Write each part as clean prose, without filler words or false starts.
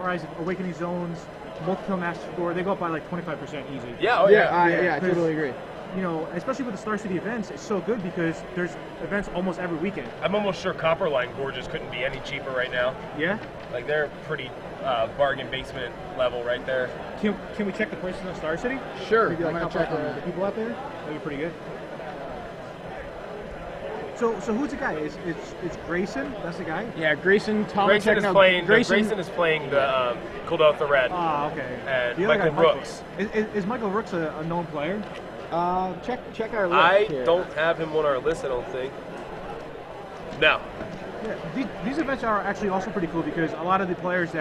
Rise, Awakening Zones, multi-kill master score, they go up by like 25% easy. Yeah, I totally agree. You know, especially with the Star City events, it's so good because there's events almost every weekend. I'm almost sure Copperline Gorges couldn't be any cheaper right now. Yeah? Like, they're pretty bargain basement level right there. Can we check the prices on Star City? Sure. Maybe like I'm help gonna check out on the people out there? That'd be pretty good. So who's the guy? It's Grayson? That's the guy? Yeah, Grayson, Grayson Tomecek. Grayson is playing the Cold Out the Red. Ah, okay. And The other Michael guy, Rooks. Is Michael Rooks a known player? Check our list I here. don't have him on our list, I don't think. No. Yeah, these events are actually also pretty cool because a lot of the players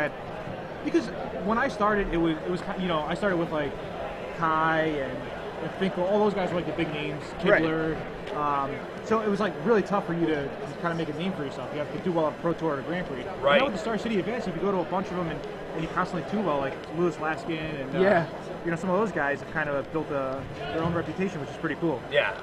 because when I started, it was you know, I started with like Kai and Finkel, all those guys were like the big names, Kibler. Right. So it was like really tough for you to kind of make a name for yourself. You have to do well at Pro Tour or Grand Prix. Right. Now with the Star City events, if you go to a bunch of them and you constantly do well, like Louis Laskin and you know, some of those guys have kind of built their own reputation, which is pretty cool. Yeah.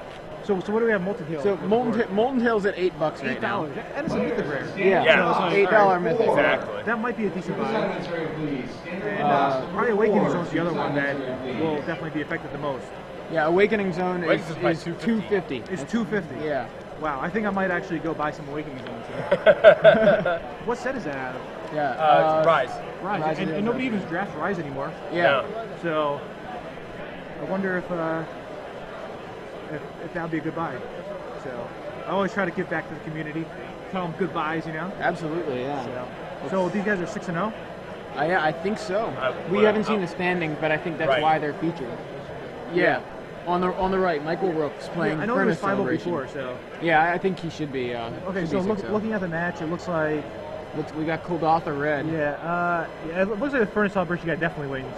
So what do we have Molten Hill? So Molten Hill's at $8 right now. That is a mythic rare. Yeah, So it's $8 mythic. Exactly. That might be a decent buy. And probably Awakening Zone's the other one that will definitely be affected the most. Yeah, Awakening Zone is Awakening $250. It's $250. Yeah. Wow, I think I might actually go buy some Awakening Zones. What set is that out of? Yeah. It's Rise. Rise. And nobody even drafts Rise anymore. Yeah. So I wonder if that would be a good buy. So I always try to give back to the community, tell them good buys, you know. Absolutely, yeah. So these guys are 6-0. Yeah, I think so. We haven't seen the standings, but I think that's why they're featured. Yeah. On the right, Michael Rooks playing. I know he was Furnace 5-0 Celebration. before, so. Yeah, I think he should be. Okay, so looking at the match, it looks like. We got Kuldotha Red. Yeah, it looks like the Furnace Celebration guy definitely wins.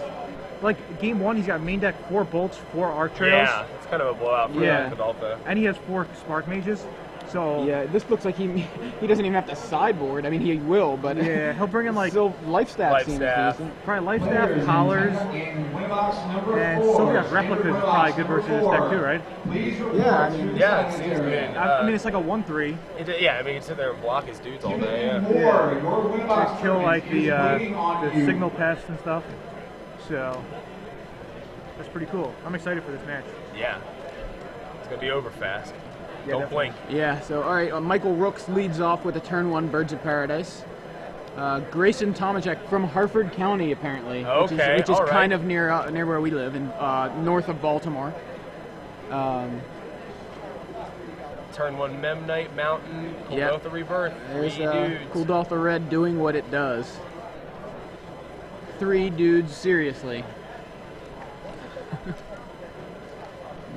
Like game 1, he's got main deck 4 bolts, 4 arc trails. Yeah, it's kind of a blowout for Kuldotha. And he has 4 spark mages. So yeah, this looks like he doesn't even have to sideboard. I mean, he will, but yeah, he'll bring in like still life staff seems decent. Probably life staff, collars, and Sylvia's replica is probably good versus this deck too, right? Yeah, I mean, yeah, it seems good. I mean, it's like a 1/3. Yeah, I mean, you can sit there and block his dudes all day. Yeah. Just kill like the signal pests and stuff. So that's pretty cool. I'm excited for this match. Yeah, it's gonna be over fast. Yeah, Don't definitely. blink. Yeah, so all right, Michael Rooks leads off with a turn 1 Birds of Paradise. Grayson Tomecek from Harford County, apparently, which is kind of near where we live, in north of Baltimore. Turn 1 Memnite Mountain, Kuldotha Rebirth. There's 3 dudes. Kuldotha Red doing what it does. 3 dudes, seriously.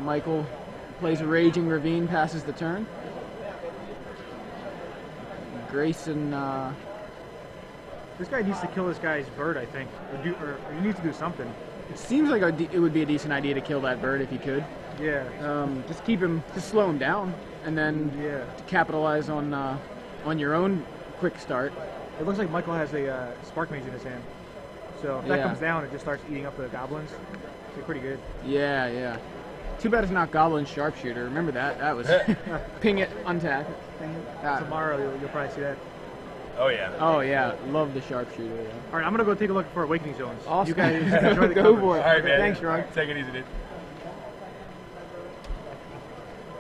Michael plays Raging Ravine, passes the turn. Grayson. This guy needs to kill this guy's bird, I think, or he needs to do something. It seems like it would be a decent idea to kill that bird if you could. Yeah. Just slow him down, and then to capitalize on your own quick start. It looks like Michael has a spark mage in his hand, so if that comes down, it just starts eating up the goblins. It's pretty good. Yeah. Too bad it's not Goblin Sharpshooter. Remember that? That was ping it, untap it. Tomorrow you'll probably see that. Oh yeah. Oh yeah, love the Sharpshooter. Yeah. All right, I'm gonna go take a look for Awakening Zones. Awesome. You guys enjoy the Go coverage. for it. All right, man. Thanks, Roy. Take it easy, dude.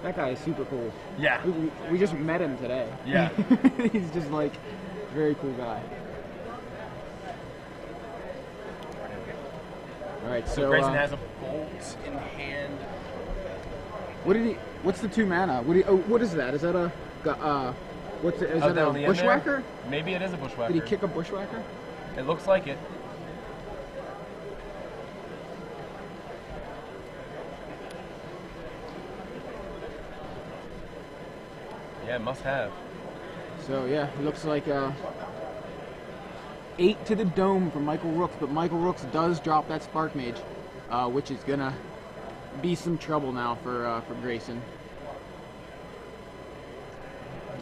That guy is super cool. Yeah. We just met him today. Yeah. He's just like a very cool guy. All right, so Grayson has a bolt in hand. What's the 2 mana? What is that? Is that a is that a bushwhacker? Maybe it is a bushwhacker. Did he kick a bushwhacker? It looks like it. Yeah, must have. So yeah, it looks like 8 to the dome from Michael Rooks, but Michael Rooks does drop that Spark Mage, which is gonna be some trouble now for Grayson.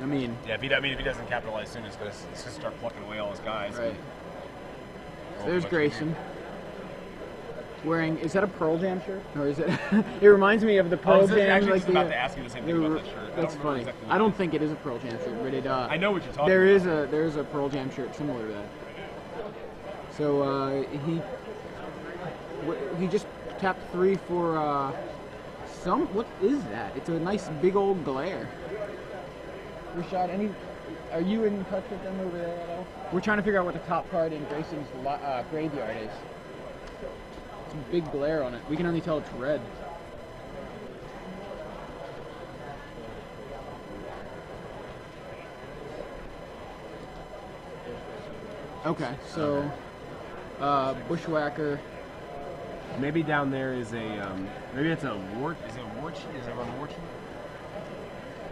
I mean, yeah, if he doesn't capitalize soon, it's gonna start plucking away all his guys. Right. So there's Grayson. Wearing, is that a Pearl Jam shirt? Or is it? It reminds me of the Pearl Jam. Actually, like just about to ask you the same thing about that shirt. That's funny. Exactly I don't think it is a Pearl Jam shirt, but it. I know what you're talking there about. There is a Pearl Jam shirt similar to that. So he just tapped 3 for what is that? It's a nice big old glare. Rashad, are you in touch with them over there at all? We're trying to figure out what the top card in Grayson's graveyard is. It's a big glare on it. We can only tell it's red. Okay, so Bushwhacker. Maybe down there is a maybe it's a wart. Is it a wart? Is it on a wart?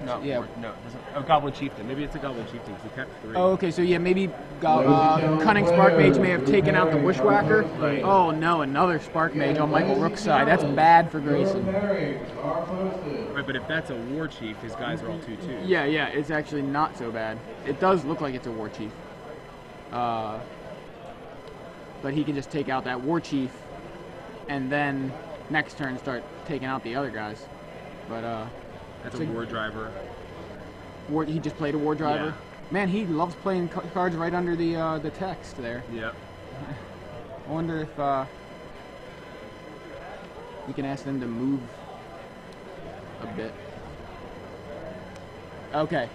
No, yeah. No, a Goblin Chieftain. Maybe it's a Goblin Chieftain. He kept 3. Oh, okay. So yeah, maybe Cunning Spark Mage may have taken out the Bushwhacker. Right. Oh no, another Spark Mage on Michael Rook's side. That's bad for Grayson. Right, but if that's a War Chief, his guys are all 2/2. Yeah, it's actually not so bad. It does look like it's a War Chief. But he can just take out that War Chief, and then next turn start taking out the other guys. But that's a War Driver. He just played a War Driver. Yeah. Man, he loves playing cards right under the text there. Yep. I wonder if we can ask them to move a bit. Okay,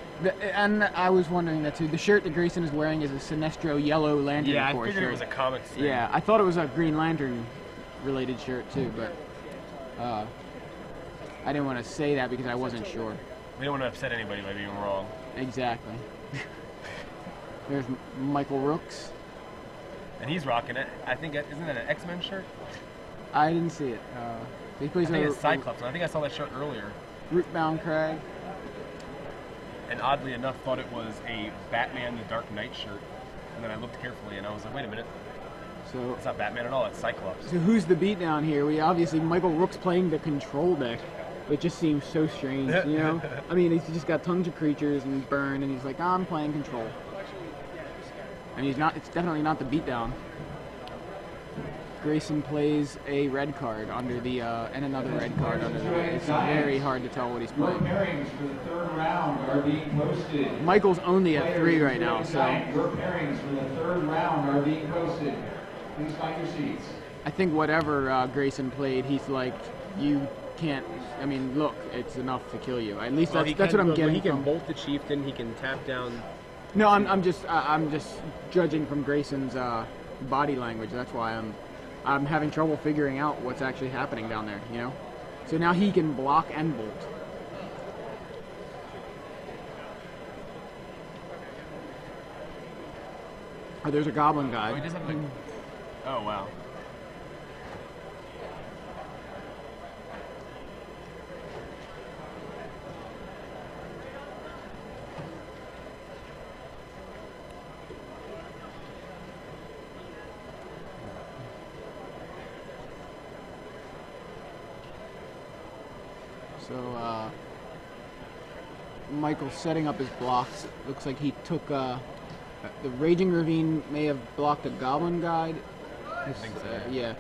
and I was wondering that too. The shirt that Grayson is wearing is a Sinestro Yellow Lantern Yeah, I Corps figured shirt. it was a comics thing. Yeah, I thought it was a Green Lantern related shirt too, but I didn't want to say that because I wasn't sure. We don't want to upset anybody by being wrong. Exactly. There's Michael Rooks. And he's rocking it. I think, isn't that an X-Men shirt? I didn't see it. He plays I think it's Cyclops. I think I saw that shirt earlier. Rootbound Crag. And oddly enough, thought it was a Batman the Dark Knight shirt. And then I looked carefully and I was like, wait a minute. So It's not Batman at all, it's Cyclops. So who's the beatdown here? We obviously, Michael Rook's playing the control deck. It just seems so strange, you know? I mean, he's just got tons of creatures and burn, and he's like, I'm playing control. And it's definitely not the beatdown. Grayson plays a red card under the, and another red card under the, it's very hard to tell what he's playing. Your pairings for the third round are being posted. Michael's only at 3 right now, so. Your pairings for the third round are being posted. Please find your seats. I think whatever Grayson played, he's like, you can't, I mean, look, it's enough to kill you. At least that's what I'm getting He can from. bolt the Chieftain, he can tap down. No, I'm just judging from Grayson's body language. That's why I'm having trouble figuring out what's actually happening down there, you know? So now he can block and bolt. Oh, there's a goblin guy. Oh, he does have like... Oh, wow. So, Michael's setting up his blocks. Looks like he took, the Raging Ravine may have blocked a Goblin Guide. I think so. Yeah.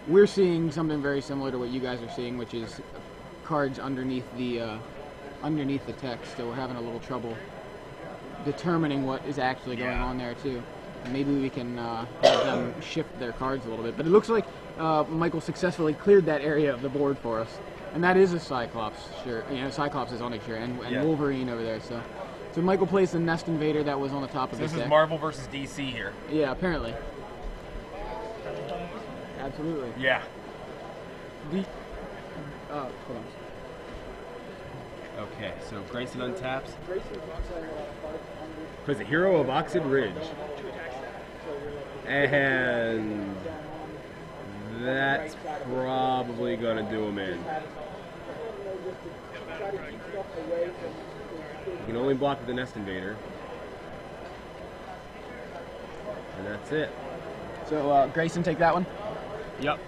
We're seeing something very similar to what you guys are seeing, which is cards underneath the text, so we're having a little trouble determining what is actually going on there, too. And maybe we can have them shift their cards a little bit. But it looks like Michael successfully cleared that area of the board for us. And that is a Cyclops shirt. You know, Cyclops is on his shirt, and Wolverine over there. So Michael plays the Nest Invader that was on the top of his deck. This is Marvel versus DC here. Yeah, apparently. Absolutely. Yeah. Hold on. Okay, so Grayson untaps. Plays the Hero of Oxid Ridge. And that's probably going to do him in. You can only block with the Nest Invader. And that's it. So Grayson, take that one. Yep.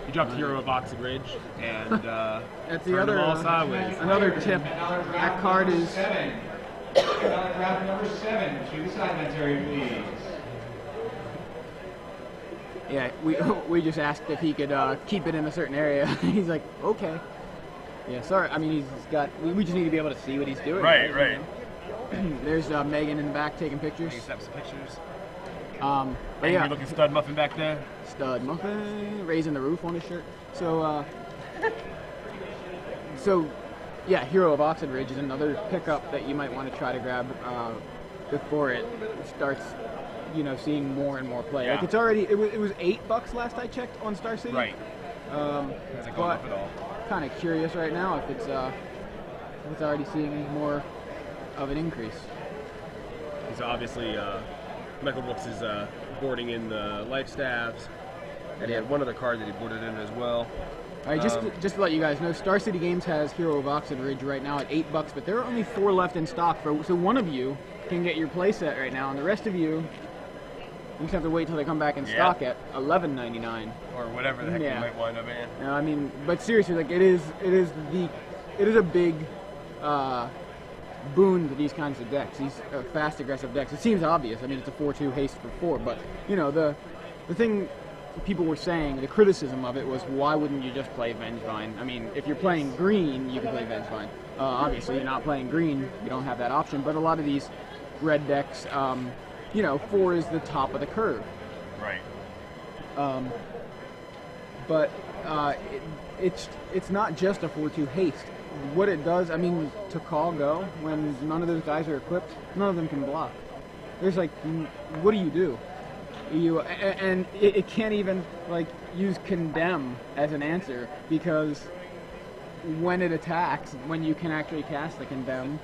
He dropped Hero of Oxid Ridge and That's the turned other them all sideways. another tip. That card is 7. Round number 7 to the sidementary, please. yeah. We just asked if he could keep it in a certain area. He's like, okay. Yeah. Sorry. I mean, he's got. We just need to be able to see what he's doing. Right, right. There's Megan in the back taking pictures. He snaps some pictures. But And yeah, you're looking stud muffin back there. stud muffin, raising the roof on his shirt. So, so yeah, Hero of Oxen Ridge is another pickup that you might want to try to grab before it starts, seeing more and more play. Yeah. Like it's already, it was $8 last I checked on Star City. Right. Has it gone up at all? Kind of curious right now if it's already seeing more of an increase. So obviously, Michael Brooks is boarding in the life staffs, and he had one other card that he boarded in as well. All right, just to let you guys know, Star City Games has Hero of Oxen Ridge right now at $8, but there are only 4 left in stock. So one of you can get your playset right now, and the rest of you just have to wait till they come back in stock at $11.99 or whatever the heck you might wind up in. No, I mean, but seriously, like it is a big boon to these kinds of decks. These fast, aggressive decks. It seems obvious. I mean, it's a 4/2 haste for 4, but the thing people were saying, the criticism of it was, why wouldn't you just play Vengevine? I mean, if you're playing green, you can play Vengevine. Obviously, you're not playing green, you don't have that option. But a lot of these red decks, 4 is the top of the curve. Right. But it's not just a 4/2 haste. What it does, I mean, to call go when none of those guys are equipped, none of them can block. There's like, what do you do? And it can't even like use condemn as an answer, because when it attacks, when you can actually cast the condemn,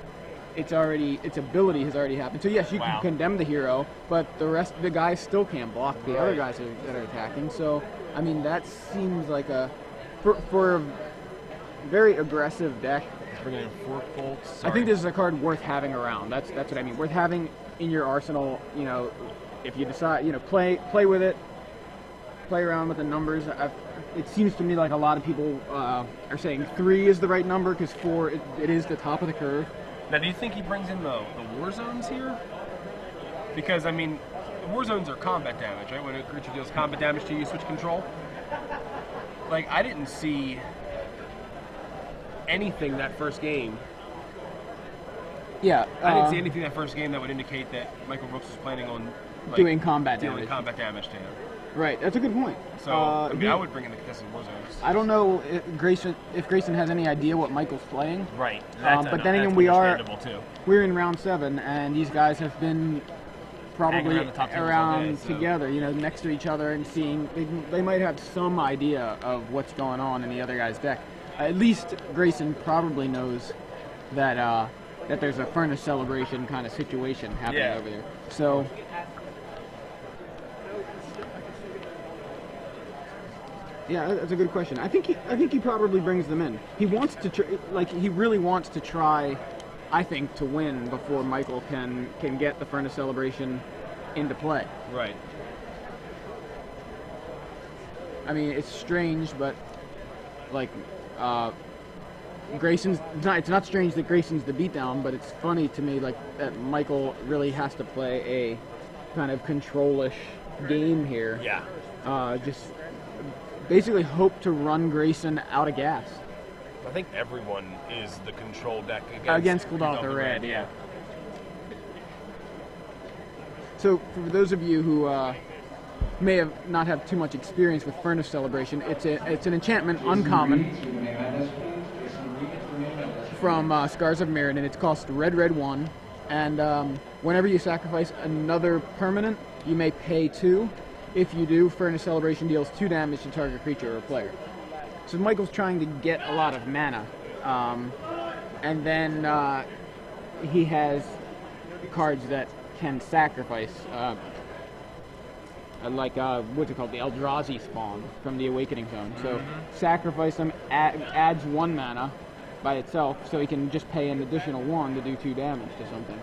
its ability has already happened. So yes, you can condemn the hero, but the rest of the guys still can't block the other guys that are attacking. So I mean, that seems like for a very aggressive deck. Bringing in 4 bolts. I think this is a card worth having around. That's what I mean. Worth having in your arsenal. If you decide, play with it, play around with the numbers. It seems to me like a lot of people are saying 3 is the right number because 4 it is the top of the curve. Now, do you think he brings in the war zones here? Because I mean, war zones are combat damage, right? When a creature deals combat damage to you, switch control. Like, I didn't see anything that first game. Yeah, I didn't see anything that first game that would indicate that Michael Brooks was planning on doing combat dealing damage. combat damage to him. Right, that's a good point. So I would bring in the contested war zones. I don't know if Grayson has any idea what Michael's playing. Right. But then again, we're in round 7, and these guys have been probably around together, next to each other, and seeing they might have some idea of what's going on in the other guy's deck. At least Grayson probably knows that that there's a Furnace Celebration kind of situation happening over there. So. Yeah, that's a good question. I think he probably brings them in. He wants to he really wants to try, I think, to win before Michael can get the Furnace Celebration into play. Right. I mean, it's strange, but like Grayson's it's not strange that Grayson's the beatdown, but it's funny to me like that Michael really has to play a kind of control-ish game here. Yeah. Just basically hope to run Grayson out of gas. I think everyone is the control deck against Kuldal the Red, yeah. So for those of you who may have not have too much experience with Furnace Celebration, it's an enchantment, uncommon, from Scars of Mirrodin. It's cost red 1, and whenever you sacrifice another permanent, you may pay 2. If you do, Furnace Celebration deals 2 damage to target creature or player. So Michael's trying to get a lot of mana, and then he has cards that can sacrifice, like what's it called, the Eldrazi spawn from the Awakening Zone. So sacrifice them, adds 1 mana by itself, so he can just pay an additional 1 to do 2 damage to something.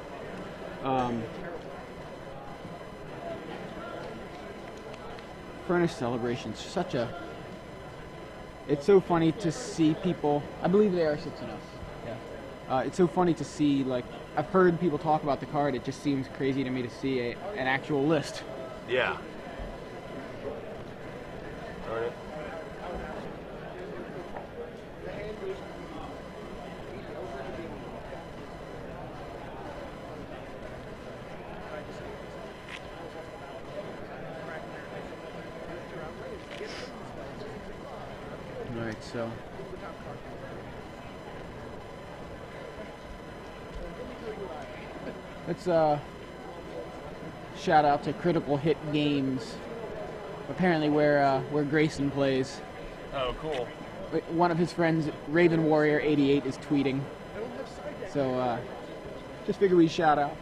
Furnace Celebration's such a... It's so funny to see people... I believe they are 6-0. Yeah. It's so funny to see, like... I've heard people talk about the card. It just seems crazy to me to see an actual list. Yeah. Darn it. right, so let's shout out to Critical Hit Games. Apparently, where Grayson plays. Oh, cool. One of his friends, Raven Warrior 88, is tweeting. So just figured we'd shout out.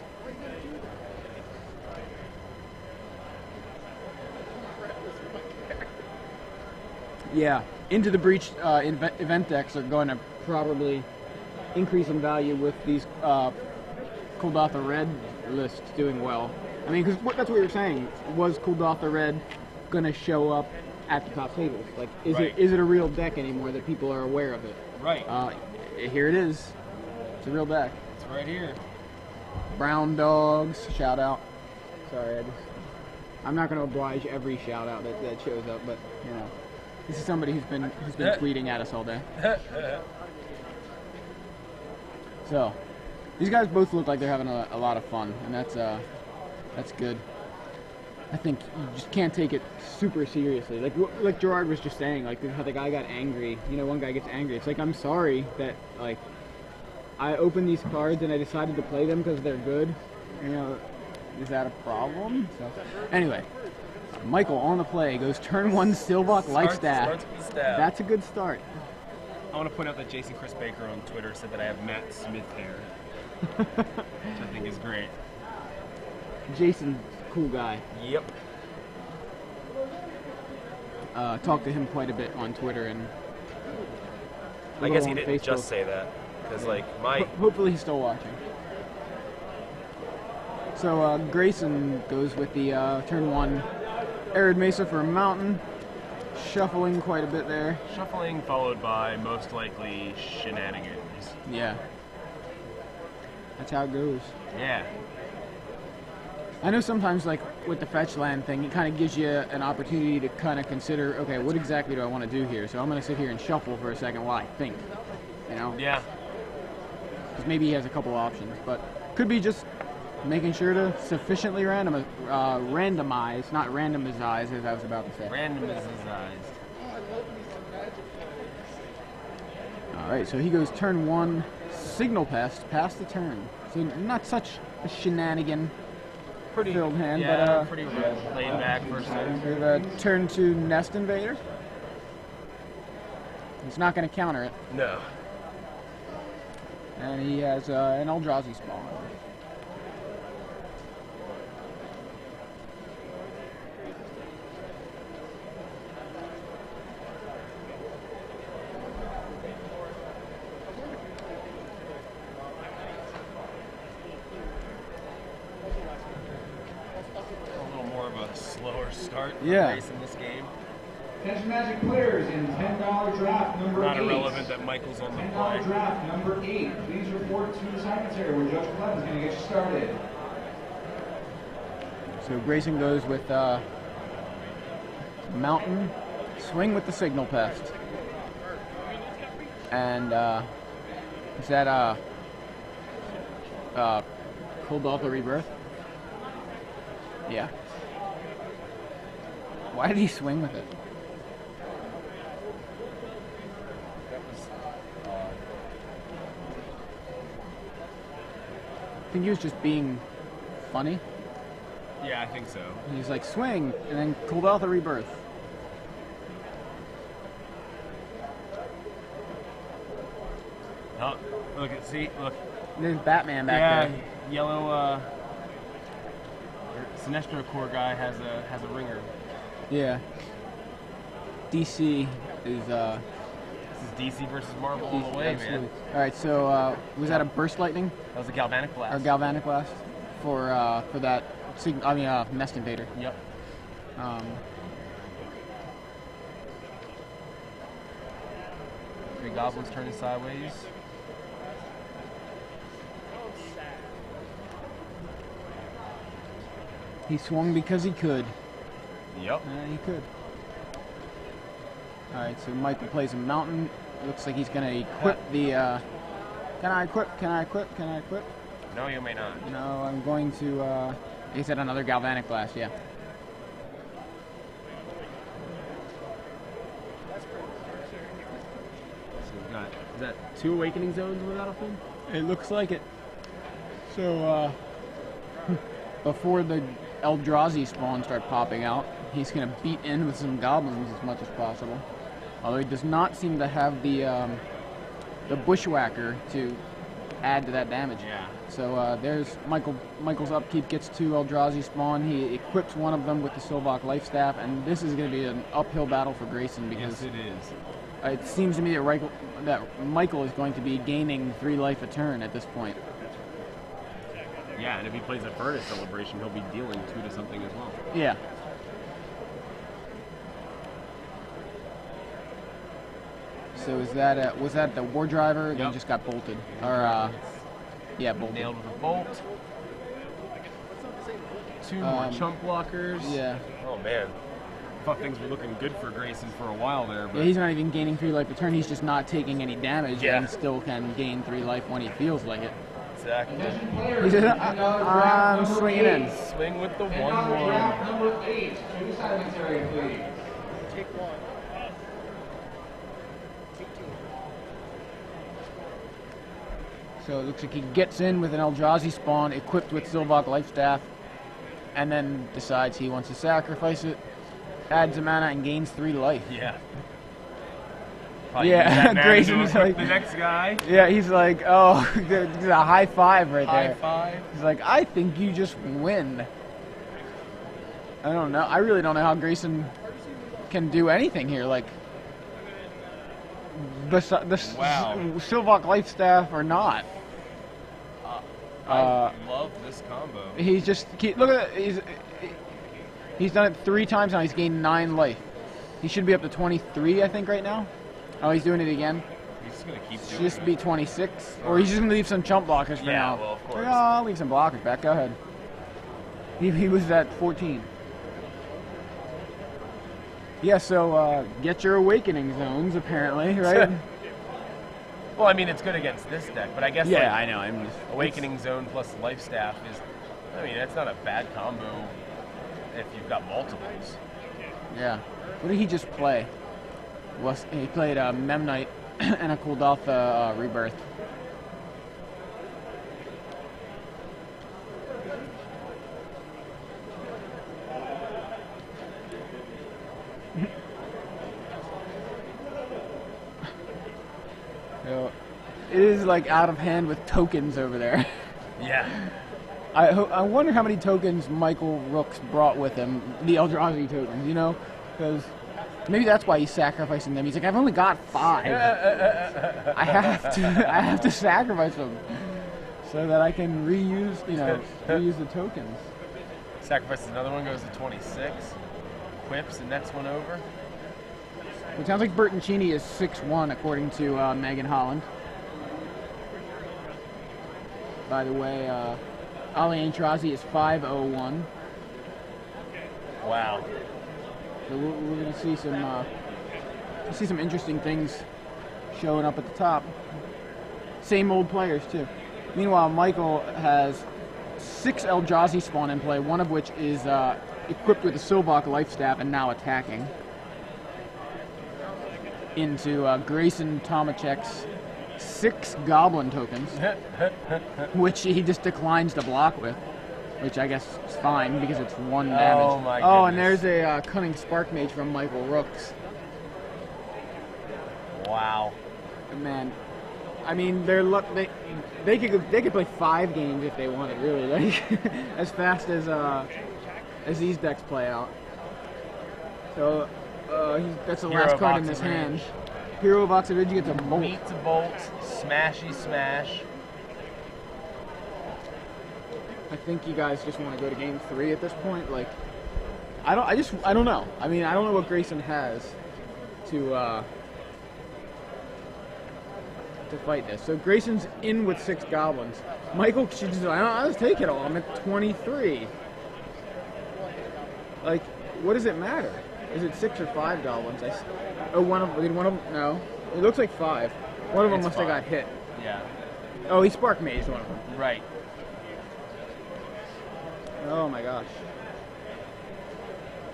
Yeah, Into the Breach event decks are going to probably increase in value with these Kuldotha Red lists doing well. I mean, because that's what you were saying. Was Kuldotha Red going to show up at the top tables? Like, is it a real deck anymore that people are aware of it? Right. Here it is. It's a real deck. It's right here. Brown Dogs, shout out. Sorry, I'm not going to oblige every shout out that shows up, but you know. This is somebody who's been tweeting at us all day. So, these guys both look like they're having a lot of fun, and that's good. I think you just can't take it super seriously. Like Gerard was just saying, like how the guy got angry. You know, one guy gets angry. It's like, I'm sorry that like I opened these cards and I decided to play them because they're good. You know, is that a problem? So, anyway. Michael on the play goes turn 1 Silvok Life Staff. That's a good start. I want to point out that Jason Chris Baker on Twitter said that I have Matt Smith hair, which I think is great. Jason's a cool guy. Yep. Talked to him quite a bit on Twitter and. I guess he didn't Facebook. just say that because like my. Hopefully he's still watching. So Grayson goes with the turn 1 Arid Mesa for a mountain, shuffling quite a bit there. Shuffling followed by most likely shenanigans. Yeah. That's how it goes. Yeah. I know sometimes, like, with the fetch land thing, it kind of gives you an opportunity to kind of consider, okay, what exactly do I want to do here? So I'm going to sit here and shuffle for a second while I think, you know? Yeah. Because maybe he has a couple options, but could be just making sure to sufficiently randomize, not randomize, as I was about to say. Randomized. All right, so he goes turn 1, Signal Pest, pass the turn. So not such a shenanigan filled hand, but pretty laid back first turn. We have a turn 2 Nest Invader. He's not going to counter it. No. And he has an Eldrazi Spawn. Yeah. Race in this game. Attention Magic players in $10 draft number 8. Not irrelevant that Michael's on the play. $10 draft number 8. Please report to the secretary where Judge Clem is going to get you started. So Grayson goes with Mountain, swing with the Signal Pest. And is that Kuldotha Rebirth? Yeah. Why did he swing with it? I think he was just being funny. Yeah, I think so. He's like, swing, and then Kuldotha Rebirth. Oh, look, look. There's Batman back there. Yellow, Sinestro Core guy has a ringer. Yeah. DC is This is DC versus Marvel all the way, absolutely. man. All right, so was that a Burst Lightning? That was a Galvanic Blast. Or Galvanic Blast for that. Nest Invader. Yep. Three Goblins turning sideways. He swung because he could. Yep. He could. Alright, so Michael plays a mountain. Looks like he's going to equip the... Can I equip? Can I equip? Can I equip? No, you may not. No, I'm going to... He said another Galvanic Blast, yeah. 2 Awakening Zones on the battlefield? It looks like it. So, before the Eldrazi spawn start popping out, he's going to beat in with some goblins as much as possible. Although he does not seem to have the Bushwhacker to add to that damage. Yeah. So there's Michael's upkeep gets 2 Eldrazi spawn. He equips one of them with the Sylvok Lifestaff, and this is going to be an uphill battle for Grayson because Yes, it is. it seems to me that Michael is going to be gaining 3 life a turn at this point. Yeah, and if he plays a Furnace Celebration, he'll be dealing 2 to something as well. Yeah. So is that was that the War Driver? Yep. Then just got bolted, or yeah, bolted. Nailed with a bolt. 2 more chump blockers. Yeah. Oh man, I thought things were looking good for Grayson for a while there, but Yeah, he's not even gaining 3 life a turn. He's just not taking any damage, Yeah. and still can gain 3 life when he feels like it. exactly. Attention players, He says, $50 I'm round number swinging in. 8. Swing with the 1-1. Round number 8. To the cemetery, please. So it looks like he gets in with an Eldrazi spawn equipped with Sylvok Lifestaff, and then decides he wants to sacrifice it, adds a mana, and gains 3 life. Yeah. Yeah, Grayson's like, The next guy. yeah, he's like, oh, there's a high 5 right High there. 5. He's like, I think you just win. I don't know. I really don't know how Grayson can do anything here. Like, the Wow. Sylvok Lifestaff or not. I love this combo. He's just look at it. He's done it 3 times now. He's gained 9 life. He should be up to 23, I think, right now. Oh, he's doing it again. He's just gonna keep doing Just it. be 26, or he's just gonna leave some chump blockers for Yeah, now. well, of course. Yeah, I'll leave some blockers back. Go ahead. He was at 14. Yeah, so get your awakening zones, apparently, right? Well, I mean, it's good against this deck, but I guess Yeah, like, I know. I'm just, Awakening Zone plus Life Staff is, I mean, that's not a bad combo if you've got multiples. yeah. What did he just play? He played Memnite and a Kuldotha Rebirth. So, it is like out of hand with tokens over there. Yeah. I wonder how many tokens Michael Rooks brought with him, the Eldrazi tokens, you know? Because maybe that's why he's sacrificing them. He's like, I've only got 5. I have to sacrifice them so that I can reuse, reuse the tokens. Sacrifices another one, goes to 26. Quips the next one over. It sounds like Bertoncini is 6'1", according to Megan Holland. By the way, Ali Antrazi is 5'01". Wow. So we're going to see some interesting things showing up at the top. Same old players too. Meanwhile, Michael has 6 Eldrazi spawn in play, one of which is equipped with a Sylvok Lifestaff and now attacking. Into Grayson Tomecek's 6 Goblin tokens, which he just declines to block with, which I guess is fine because it's 1 damage. Oh my Oh, and goodness. there's a Cunning Spark Mage from Michael Rooks. Wow. Man, I mean, they could play 5 games if they wanted, really, like as fast as these decks play out. So that's the Hero last card in Box this of hand. Rage. Hero of Box of Rage, you get to bolt. Meet to bolt, smashy smash. I think you guys just want to go to game 3 at this point. Like, I don't know. I mean, I don't know what Grayson has to fight this. So Grayson's in with 6 goblins. Michael should just, I'll just take it all. I'm at 23. Like, what does it matter? Is it 6 or 5 goblins? Did one of them? No. It looks like 5. One of them It's must have 5. got hit. Yeah. Oh, he Spark Mazed one of them. Right. Oh my gosh.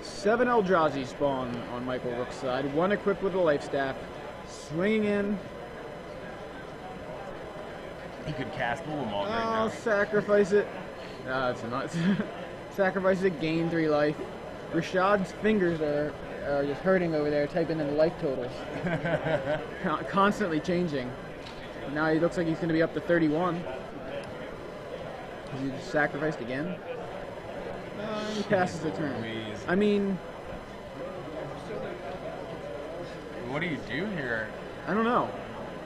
7 Eldrazi spawn on Michael Rook's side. 1 equipped with a Life Staff. Swinging in. He could cast Ulamog right Oh, now. sacrifice it. No, it's not. Sacrifice it, gain 3 life. Rashad's fingers are just hurting over there, typing in life totals. Constantly changing. Now he looks like he's going to be up to 31. Is he just sacrificed again? He passes the turn. Louise. I mean, What do you do here? I don't know.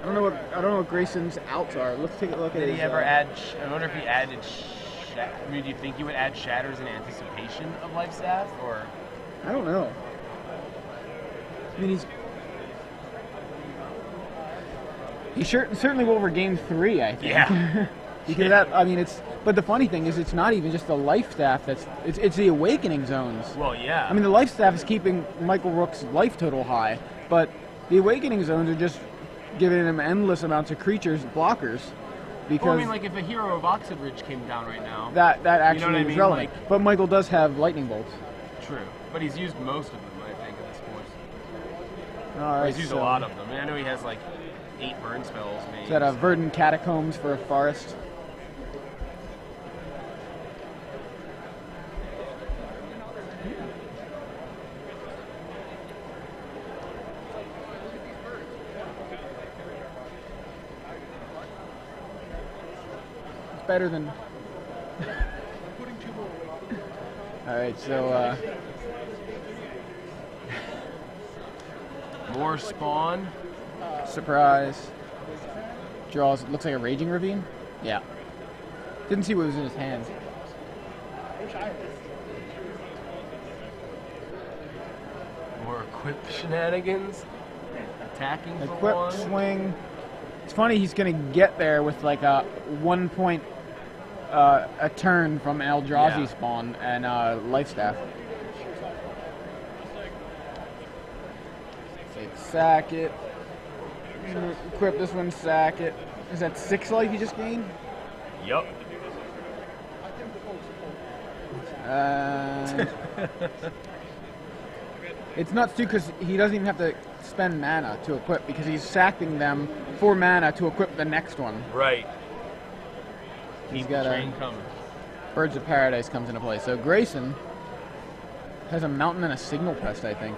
I don't know what Grayson's outs are. Let's take a look at Did his. he ever add? I wonder if he added. I mean, do you think he would add shatters in anticipation of life staff, or? I don't know. I mean, he certainly will regain 3, I think. Yeah. Because that, I mean, it's. But the funny thing is, it's not even just the life staff. It's the awakening zones. Well, yeah. I mean, the life staff is keeping Michael Rook's life total high, but the awakening zones are just giving him endless amounts of creatures blockers. Because well, I mean, like if a hero of Oxid Ridge came down right now. that actually you know what I is mean? relevant. Like, but Michael does have lightning bolts. true, but he's used most of them, I think, at this point. All right, He's used a lot of them. I mean, I know he has like 8 burn spells. Maybe. Is that a verdant catacombs for a forest? It's better than. All right, so More spawn. surprise. Draws. Looks like a raging ravine. Yeah. Didn't see what was in his hands. More equip shenanigans. Attacking for Equip, 1. swing. It's funny he's gonna get there with like a 1 point a turn from Eldrazi Yeah. spawn and life staff. Sack it. Equip this one, sack it. Is that 6 life you just gained? Yup. It's nuts too because he doesn't even have to spend mana to equip because he's sacking them for mana to equip the next one. Right. He's Keep got the a train coming. Birds of Paradise comes into play. So Grayson has a mountain and a signal pest, I think.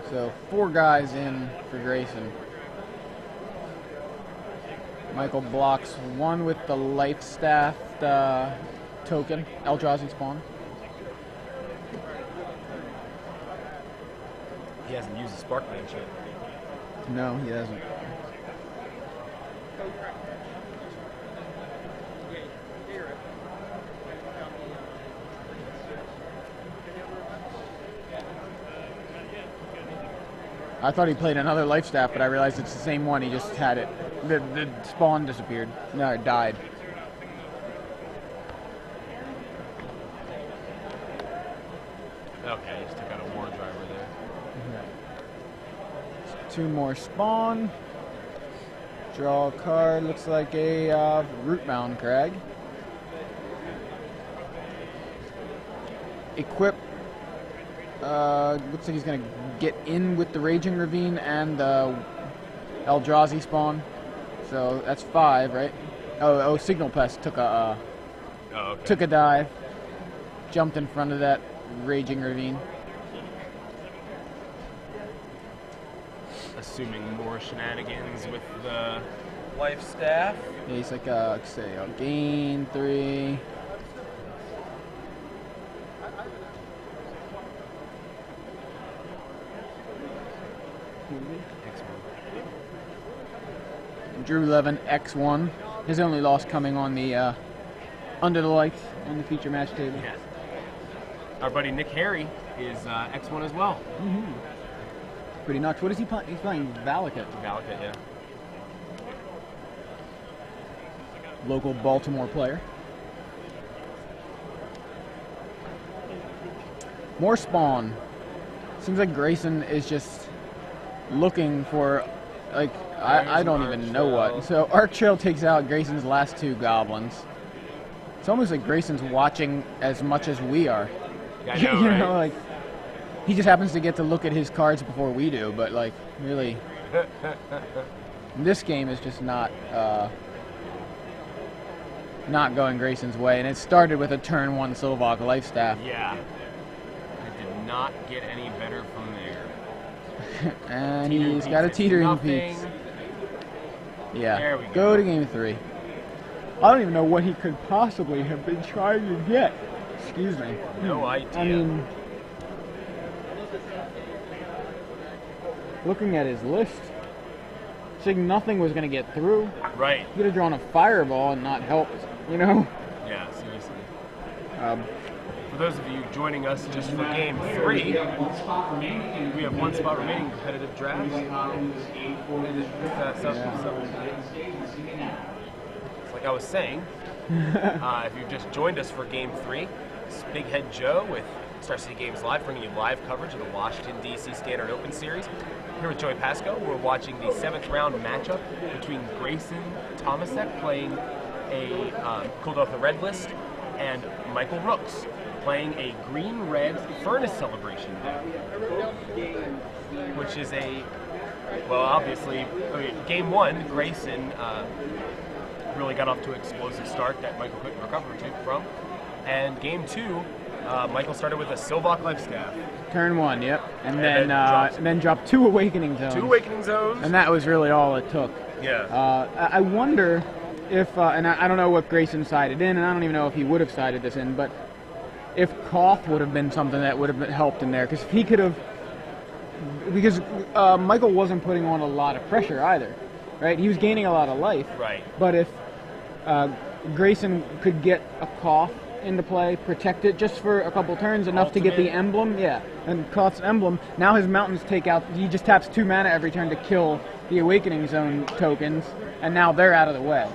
So 4 guys in for Grayson. Michael blocks 1 with the life staff token, Eldrazi spawn. He hasn't used the Spark Bench yet. No, he hasn't. I thought he played another life staff, but I realized it's the same one. He just had it. The spawn disappeared. No, it died. Okay, he just took out a war driver there. 2 more spawn. Draw a card. Looks like a Rootbound Crag. Equip. Looks like he's going to get in with the Raging Ravine and the Eldrazi spawn. So that's 5, right? Oh, Signal Pest took a took a dive, jumped in front of that Raging Ravine. Assuming more shenanigans with the life staff. Yeah, he's like, say, I'll gain 3. Drew 11, X1. His only loss coming on the Under the Lights on the feature match table. Yeah. Our buddy Nick Harry is X1 as well. Pretty nuts. What is he playing? He's playing Valakut. Valakut, yeah. Local Baltimore player. More spawn. Seems like Grayson is just looking for, like, I don't even know what. So Arc Trail takes out Grayson's last 2 goblins. It's almost like Grayson's watching as much as we are. I know, You right? know, like, he just happens to get to look at his cards before we do, but, like, really, This game is just not going Grayson's way, and it started with a turn 1 Silvok life staff. Yeah. It did not get any better from there. And he's got a teetering peaks. Yeah. There we Go to game 3. I don't even know what he could possibly have been trying to get. Excuse me. No idea. I mean, looking at his list, saying nothing was going to get through. Right. He could have drawn a fireball and not helped, you know? Yeah, seriously. Um, For those of you joining us just for game 3, we have 1 spot remaining in competitive drafts. It's like I was saying, if you've just joined us for game 3, it's Big Head Joe with Star City Games Live, bringing you live coverage of the Washington, D.C. Standard Open Series. Here with Joey Pasco, we're watching the 7th round matchup between Grayson Tomecek, playing a cooled off the red list, and Michael Rooks, playing a green-red Furnace Celebration deck, which is well, obviously, game 1, Grayson really got off to an explosive start that Michael couldn't recover from, and game 2, Michael started with a Silvok life staff. Turn 1, yep. And then dropped 2 Awakening Zones. 2 Awakening Zones. And that was really all it took. Yeah. I wonder if, and I don't know what Grayson sided in, and I don't even know if he would have sided this in, but if Koth would have been something that would have helped in there, because if he could have, because Michael wasn't putting on a lot of pressure either, right? He was gaining a lot of life. Right. But if Grayson could get a Koth into play, protect it just for a couple turns, enough to get the emblem, and Koth's emblem, now his mountains take out, he just taps 2 mana every turn to kill the Awakening Zone tokens, and now they're out of the way.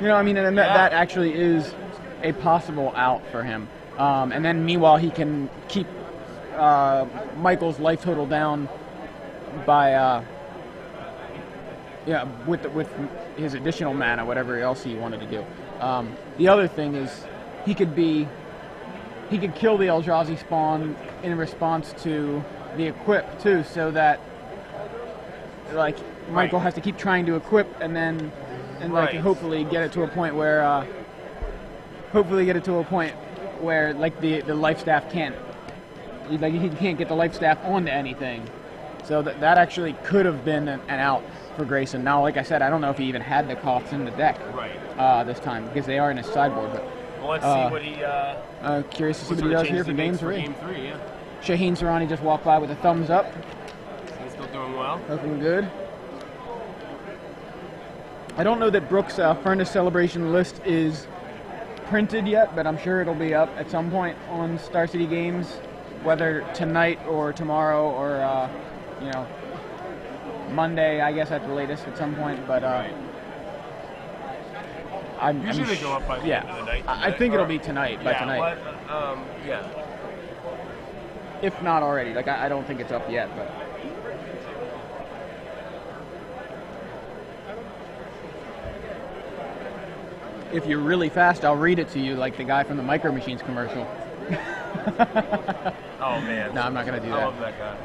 You know, I mean, and that actually is a possible out for him. And then meanwhile, he can keep Michael's life total down by with his additional mana, whatever else he wanted to do. The other thing is he could kill the Eldrazi spawn in response to the equip too, so that like Michael has to keep trying to equip and hopefully get it to a point where like the life staff can't, like he can't get the life staff onto anything. So that actually could have been an out for Grayson. Now, like I said, I don't know if he even had the Koths in the deck this time, because they are in his sideboard. But well, let's see what he. Curious to see what he does here for game 3. Game 3, yeah. Shaheen Sarani just walked by with a thumbs up. He's still doing well. Looking good. I don't know that Brooks' Furnace Celebration list is printed yet, but I'm sure it'll be up at some point on Star City Games, whether tonight or tomorrow or Monday, I guess at the latest at some point. But usually they go up by the end of the night. I think it'll be tonight. By tonight. If not already, like I don't think it's up yet, but. If you're really fast, I'll read it to you like the guy from the Micro Machines commercial. Oh, man. No, I'm not going to do that. I love that guy.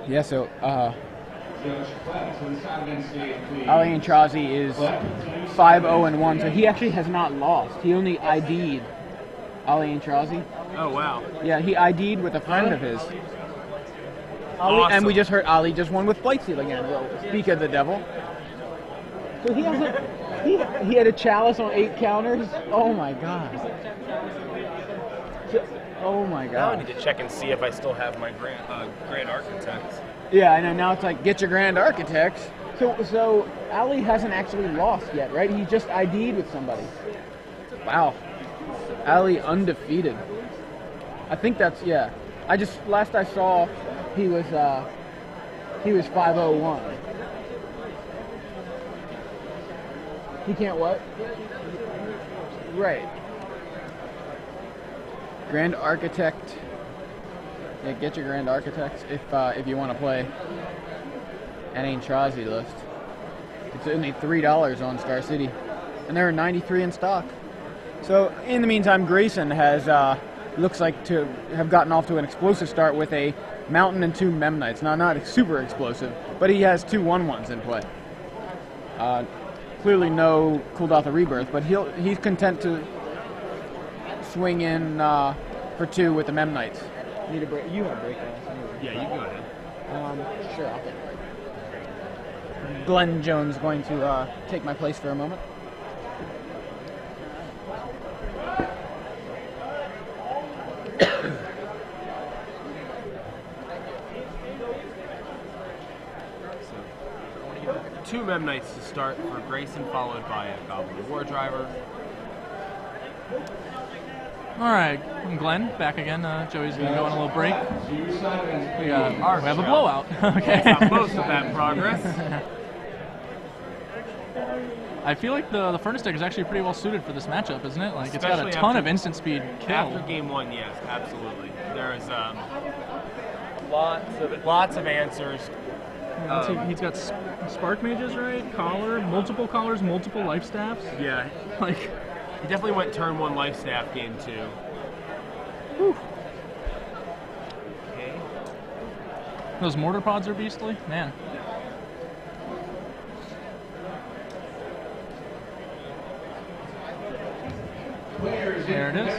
Yeah, so Ali Antrazi is 5-0-1, so he actually has not lost. He only ID'd Ali Antrazi. Oh, wow. Yeah, he ID'd with a friend of his. Awesome. And we just heard Ali just won with Blightsteel again. Well, speak of the devil. So he has he had a chalice on 8 counters. Oh my god. Oh my Now I god. need to check and see if I still have my Grand Architects. Yeah, I know. Now it's like get your Grand Architects. So Ali hasn't actually lost yet, right? He just ID'd with somebody. Wow. Ali undefeated. I think that's last I saw he was 5-0-1. He can't what? Right. Grand Architect. Yeah, get your Grand Architects if you want to play an Antrazi list. It's only $3 on Star City, and there are 93 in stock. So in the meantime, Grayson has looks like to have gotten off to an explosive start with a Mountain and 2 Mem Knights. Now, not super explosive, but he has 2 1/1s in play. Clearly no Cooldoth of Rebirth, but he's content to swing in for 2 with the Mem Knights. Need a break? You have break glass anyway. Yeah, you go ahead. Sure. Glenn Jones going to take my place for a moment. Two Mem Knights to start for Grayson, followed by a Goblin War Driver. All right, I'm Glenn, back again. Joey's going to go on a little break. We have a blowout. Okay. Most of that progress. I feel like the Furnace deck is actually pretty well suited for this matchup, isn't it? Like, especially it's got a ton of instant speed kill. After game 1, yes, absolutely. There is Lots of answers. He's got Spark Mages, right? Collar, multiple collars, multiple life staffs. Yeah. Like, he definitely went turn 1 life staff game 2. whew. Okay. Those mortar pods are beastly, man. There it is.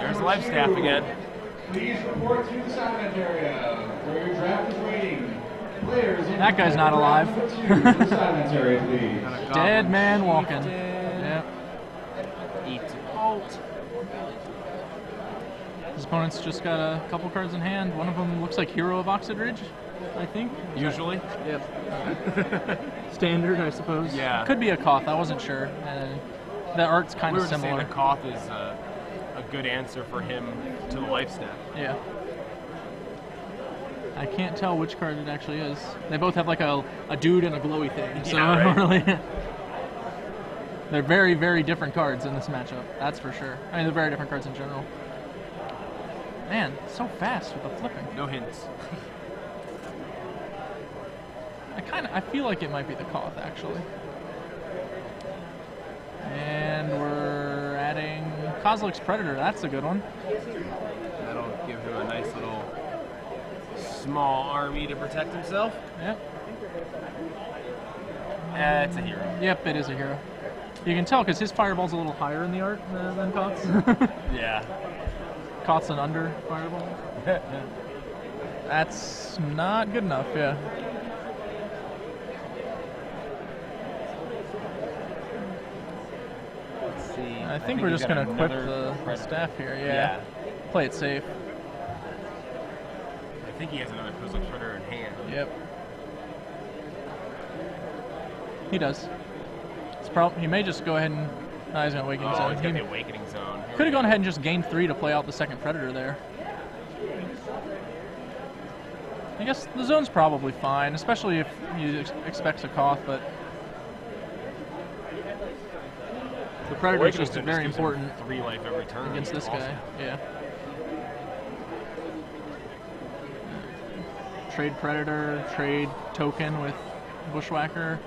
There's life staff again. Please report to the silent area where your draft is waiting. Players in That guy's not alive. to the silent area, please. Dead man walking. Yep. Eat alt. His opponent's just got a couple cards in hand. One of them looks like Hero of Oxid Ridge, I think. Usually. Yep. Standard, I suppose. Yeah. Could be a Koth. I wasn't sure. The art's kind We of were just saying similar. that Koth is a good answer for him to the life staff. Yeah. I can't tell which card it actually is. They both have like a dude and a glowy thing. So Yeah, I don't right. really. They're very, very different cards in this matchup. That's for sure. I mean, they're very different cards in general. Man, so fast with the flipping. No hints. I feel like it might be the Koth actually. And we're adding Kozilek's Predator. That's a good one. That'll give him a nice little small army to protect himself. Yep. It's a hero. Yep, it is a hero. You can tell because his fireball's a little higher in the art than Koth's. Yeah. Koth's an under fireball. That's not good enough, yeah. Let's see. I think we're he's just got going to equip another the Predator. staff here, yeah. Yeah. Play it safe. I think he has another Kozilek Predator in hand. Yep. He does. He may just go ahead and... No, he's going to Awakening Oh, Zone. he's got the Awakening Zone. Could have gone ahead and just gained 3 to play out the second Predator there. I guess the zone's probably fine, especially if you expect a Koth, but... The Predator's Awakening just Zone very gives him important 3 life every turn against this Awesome. guy. Yeah. Trade Predator, trade Token with Bushwhacker.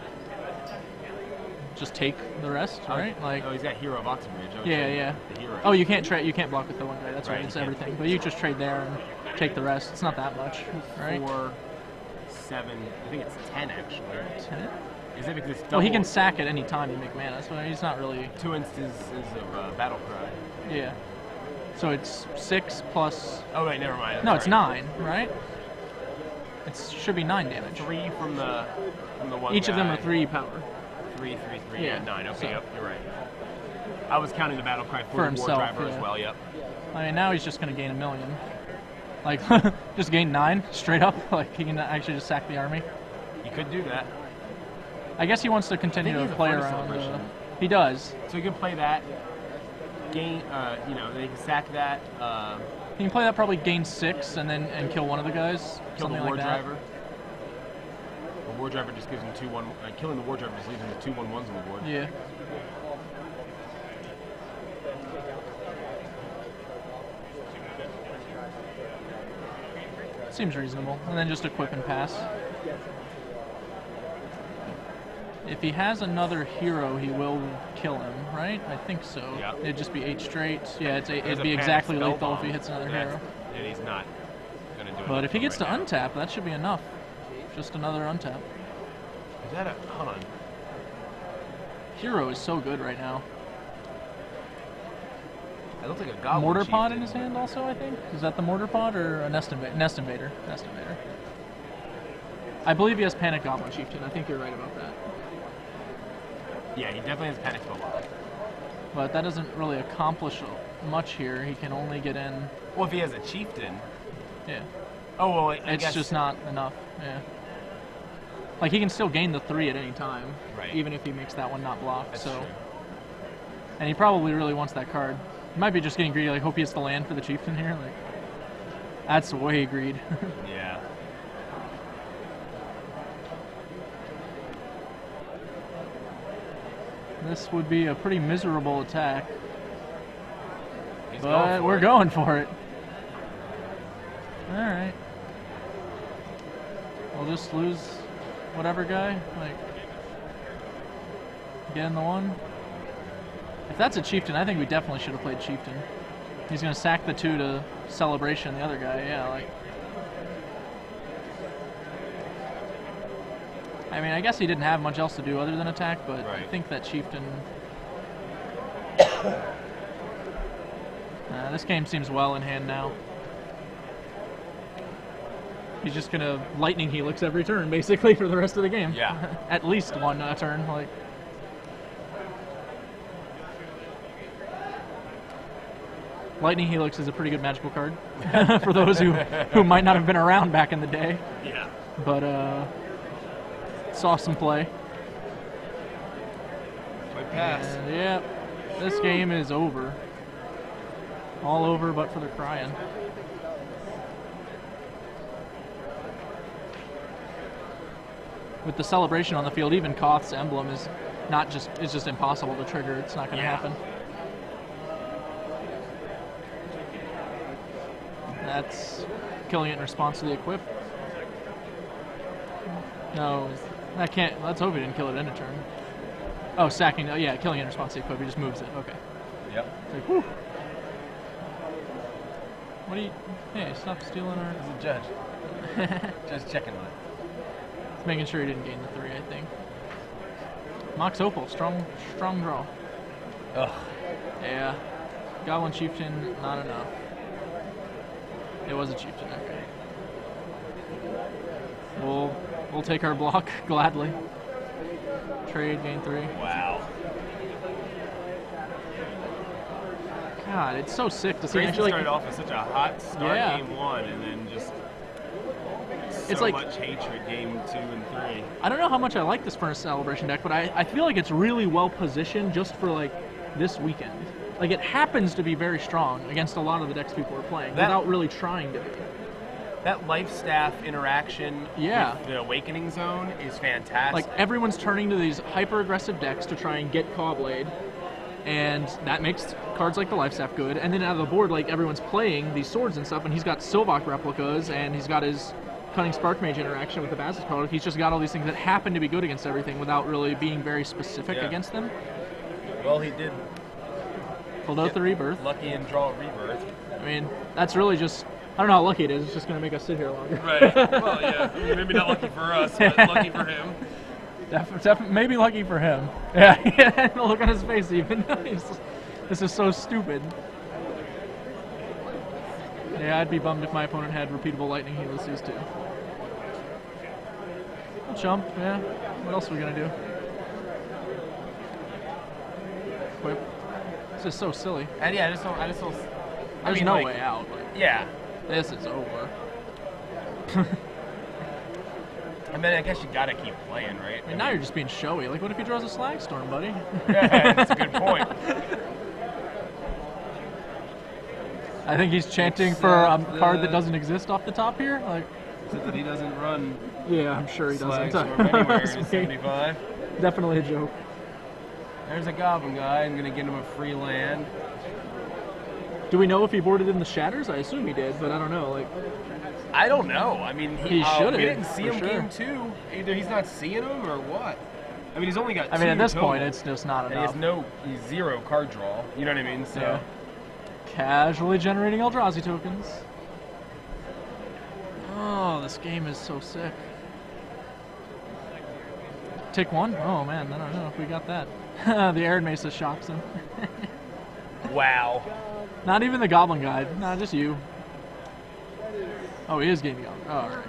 Just take the rest, right? Oh, he's got Hero of Oxid Ridge. I would Yeah, say yeah. The hero. Oh, you can't trade. You can't block with the one guy. That's right. Right, It's you can't. everything. But you just trade there and take the rest. It's not that much, right? 4, 7. I think it's 10 actually. 10? Is it because it's double? Well, he can sack at any time and make mana, so he's not really. 2 instances of Battle Cry. Yeah. So it's 6 plus. Oh wait, never mind. No, it's Sorry. 9, right? It should be 9 damage. 3 from the one. Each of them guy. are 3 power. 3, 3, 3, Yeah, and 9. Okay, so- yep, you're right. I was counting the Battle Cry For for the himself, War Driver yeah. as well. Yep. I mean, now he's just going to gain 1 million. Like, just gain 9 straight up. Like, he can actually just sack the army. You could do that. I guess he wants to continue I think to he play has a around. Furnace Celebration. He does. So you can play that. Gain. They can sack that. He can play that, probably gain 6 and kill one of the guys. Kill the something War like that. Driver. The War Driver just gives him 2/1. Killing the War Driver just leaves him with 2 1/1s on the board. Yeah. Seems reasonable. And then just equip and pass. If he has another hero, he will kill him, right? I think so. Yeah. It'd just be 8 straight. Yeah, There's it'd a be panic exactly spell lethal if bomb. he hits another That's- hero. And he's not going to do it. But if he gets to untap, that should be enough. Just another untap. Is that a... Hold on. Hero is so good right now. It looks like a goblin Mortar pod chieftain. in his hand also, I think? Is that the mortar pod or a nest invader? Nest invader. Nest invader. I believe he has Panic Goblin Chieftain. I think you're right about that. Yeah, he definitely has panic spell bomb. But that doesn't really accomplish much here. He can only get in... Well, if he has a chieftain... Yeah. Oh, well, I It's guess... just not enough. Yeah. Like, he can still gain the 3 at any time. Right. Even if he makes that one not block. That's so. true. And he probably really wants that card. He might be just getting greedy. Like, hope he has to land for the Chieftain here. Like, that's way greed. Yeah. This would be a pretty miserable attack. He's But we're going for it. Alright. We'll just lose whatever guy. Like, get in the 1. If that's a Chieftain, I think we definitely should have played Chieftain. He's going to sack the 2 to Celebration, the other guy. Yeah, like. I mean, I guess he didn't have much else to do other than attack, but I think that Chieftain... this game seems well in hand now. He's just gonna Lightning Helix every turn, basically, for the rest of the game. Yeah. At least one turn, like. Lightning Helix is a pretty good magical card for those who might not have been around back in the day. Yeah. But saw some play. Might pass. And, yeah, this game is over. All over, but for the crying. With the Celebration on the field, even Koth's emblem is it's just impossible to trigger. It's not going to happen. That's killing it in response to the equip. No, that can't. Let's hope he didn't kill it in a turn. Oh, sacking. Oh, yeah, killing it in response to the equip. He just moves it. Okay. Yep. It's like, whew. What do you... Hey, stop stealing our... He's a judge. Just checking on it. Making sure he didn't gain the 3, I think. Mox Opal, strong draw. Ugh. Yeah. Goblin Chieftain, not enough. It was a Chieftain, okay. We'll take our block gladly. Trade, gain 3. Wow. God, it's so sick to see. Grayson Actually, started off with such a hot start game 1, and then just it's so like much hatred game 2 and 3. I don't know how much I like this Furnace Celebration deck, but I feel like it's really well positioned just for like this weekend. Like it happens to be very strong against a lot of the decks people are playing without really trying to be. That life staff interaction with the Awakening Zone is fantastic. Like everyone's turning to these hyper aggressive decks to try and get Cawblade, and that makes cards like the life staff good. And then out of the board, like everyone's playing these swords and stuff, and he's got Sylvok replicas, and he's got his Cunning Spark Mage interaction with the Basilisk card. He's just got all these things that happen to be good against everything without really being very specific against them. Well, he did pulled out the Rebirth. Lucky and draw a Rebirth. I mean, that's really just... I don't know how lucky it is. It's just going to make us sit here longer. Right. Well, yeah. I mean, maybe not lucky for us, but lucky for him. Maybe lucky for him. Yeah. The look on his face even. This is so stupid. Yeah, I'd be bummed if my opponent had repeatable Lightning Helices too. We'll jump, yeah. What else are we going to do? Equip. This is so silly. And yeah, I just don't... There's no way out. Like, yeah. This is over. I mean, I guess you gotta keep playing, right? I mean, now you're just being showy. Like, what if he draws a Slag Storm, buddy? Yeah, that's a good point. I think he's chanting for a card that doesn't exist off the top here. Like, except that he doesn't run. Yeah, I'm sure he doesn't. Slag Storm anywhere in 75. Definitely a joke. There's a Goblin guy. I'm gonna get him a free land. Do we know if he boarded in the Shatters? I assume he did, but I don't know. Like, I don't know. I mean, he should have. We didn't see him game 2. Either he's not seeing them or what. I mean, he's only got. I mean, two at this total, point, it's just not and enough. he's zero card draw. You know what I mean? So. Yeah. Casually generating Eldrazi tokens. Oh, this game is so sick. Take one? Oh man, I don't know if we got that. The Arid Mesa shocks him. Wow. Not even the Goblin Guide. Nah, just you. Oh, he is gaming Goblin. Oh, alright.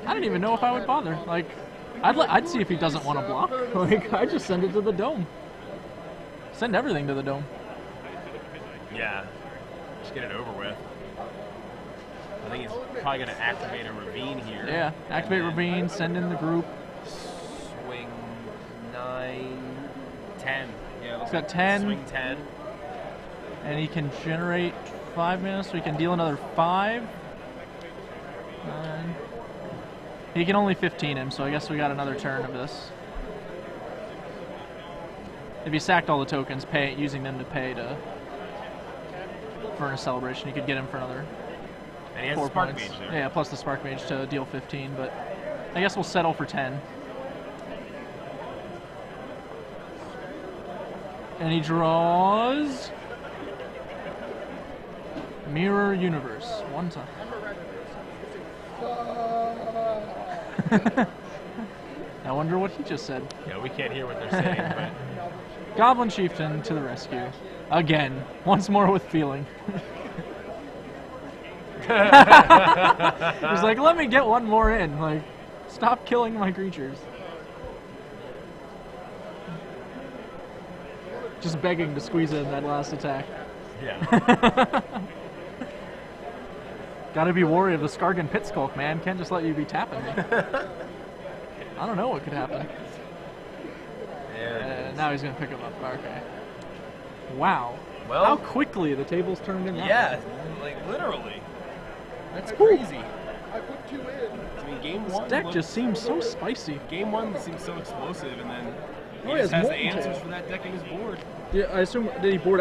I didn't even know if I would bother. Like, I'd see if he doesn't want to block. Like, I'd just send it to the dome. Send everything to the dome. Yeah. Just get it over with. I think he's probably going to activate a Ravine here. Yeah, activate Ravine, send in the group. Swing 9, 10. Yeah, He's got 10. Swing 10. And he can generate 5 mana, so he can deal another 5. 9. He can only 15 him, so I guess we got another turn of this. If he sacked all the tokens, using them to pay to Furnace Celebration, you could get him for another And he has 4 a Spark points. Mage there. Yeah, plus the Spark Mage to deal 15, but I guess we'll settle for 10. And he draws Mirror Universe one time. I wonder what he just said. Yeah, we can't hear what they're saying, but Goblin Chieftain to the rescue. Again, once more with feeling. He's like, let me get one more in. Like, stop killing my creatures. Just begging to squeeze in that last attack. yeah. Gotta be wary of the Skargan Pit Skulk, man. Can't just let you be tapping me. I don't know what could happen. Now he's gonna pick him up. Okay. Wow. Well, how quickly the tables turned in. Yeah, like literally. That's crazy. I put 2 in. I mean, game This one. deck just seems so spicy. Game one seems so explosive, and then he Oh, just he has has the Molten answers Tail. for that deck in his board. Yeah, I assume did he board